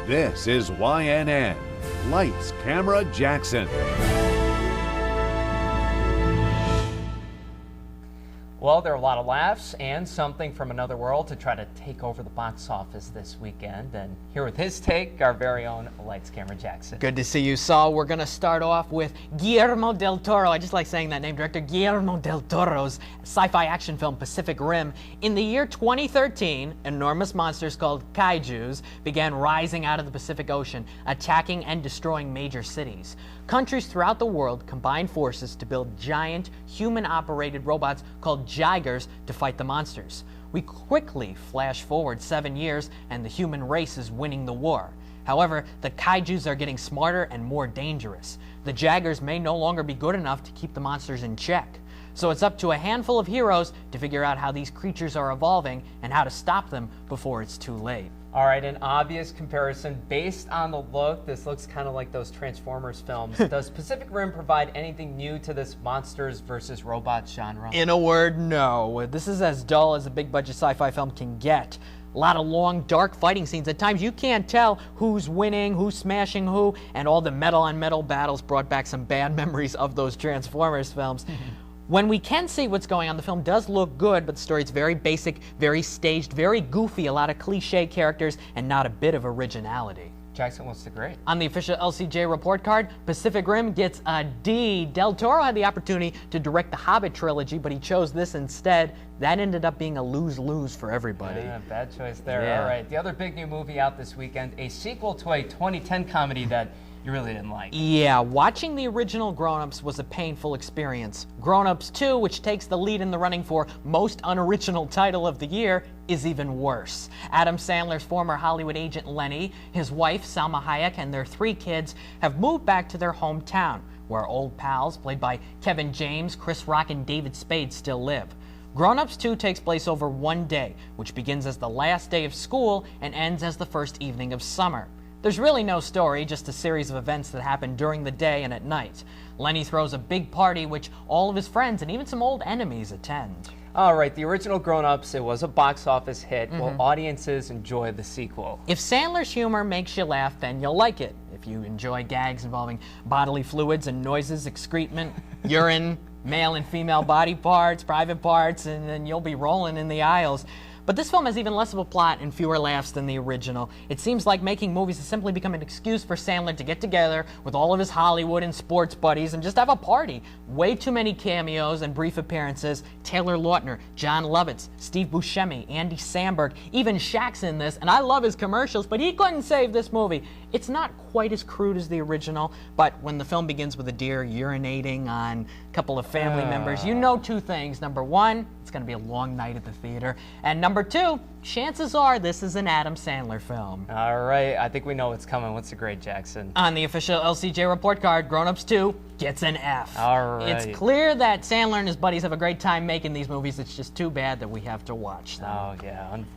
This is YNN. Lights, Camera, Jackson. Well, there are a lot of laughs and something from another world to try to take over the box office this weekend. And here with his take, our very own Lights, Camera, Jackson. Good to see you, Saul. We're going to start off with Guillermo del Toro. I just like saying that name, director Guillermo del Toro's sci-fi action film Pacific Rim. In the year 2013, enormous monsters called kaijus began rising out of the Pacific Ocean, attacking and destroying major cities. Countries throughout the world combined forces to build giant, human-operated robots called Jaegers to fight the monsters. We quickly flash forward 7 years, and the human race is winning the war. However, the kaijus are getting smarter and more dangerous. The Jaegers may no longer be good enough to keep the monsters in check. So it's up to a handful of heroes to figure out how these creatures are evolving and how to stop them before it's too late. All right, an obvious comparison based on the look. This looks kind of like those Transformers films. Does Pacific Rim provide anything new to this monsters versus robots genre? In a word, no. This is as dull as a big-budget sci-fi film can get. A lot of long, dark fighting scenes. At times, you can't tell who's winning, who's strashing who, and all the metal-on-metal battles brought back some bad memories of those Transformers films. When we can see what's going on, the film does look good, but the story's very basic, very staged, very goofy, a lot of cliche characters, and not a bit of originality. Jackson, what's the grade? On the official LCJ report card, Pacific Rim gets a D. Del Toro had the opportunity to direct the Hobbit trilogy, but he chose this instead. That ended up being a lose-lose for everybody. Yeah, bad choice there. Yeah. All right, the other big new movie out this weekend, a sequel to a 2010 comedy that you really didn't like. Yeah, watching the original Grown Ups was a painful experience. Grown Ups 2, which takes the lead in the running for most unoriginal title of the year, is even worse. Adam Sandler's former Hollywood agent Lenny, his wife Salma Hayek, and their 3 kids have moved back to their hometown, where old pals played by Kevin James, Chris Rock, and David Spade still live. Grown Ups 2 takes place over one day, which begins as the last day of school and ends as the first evening of summer. There's really no story, just a series of events that happen during the day and at night. Lenny throws a big party which all of his friends and even some old enemies attend. All right, the original Grown Ups, it was a box office hit. Will audiences enjoy the sequel? If Sandler's humor makes you laugh, then you'll like it. If you enjoy gags involving bodily fluids and noises, excrement, urine, male and female body parts, private parts, and then you'll be rolling in the aisles. But this film has even less of a plot and fewer laughs than the original. It seems like making movies has simply become an excuse for Sandler to get together with all of his Hollywood and sports buddies and just have a party. Way too many cameos and brief appearances. Taylor Lautner, John Lovitz, Steve Buscemi, Andy Samberg, even Shaq's in this, and I love his commercials, but he couldn't save this movie. It's not quite as crude as the original, but when the film begins with a deer urinating on a couple of family members, you know 2 things. Number 1, it's going to be a long night at the theater, and number 2, chances are this is an Adam Sandler film. All right, I think we know what's coming. What's the grade, Jackson? On the official LCJ report card, Grown Ups 2 gets an F. All right. It's clear that Sandler and his buddies have a great time making these movies. It's just too bad that we have to watch them. Oh, yeah, unfortunately.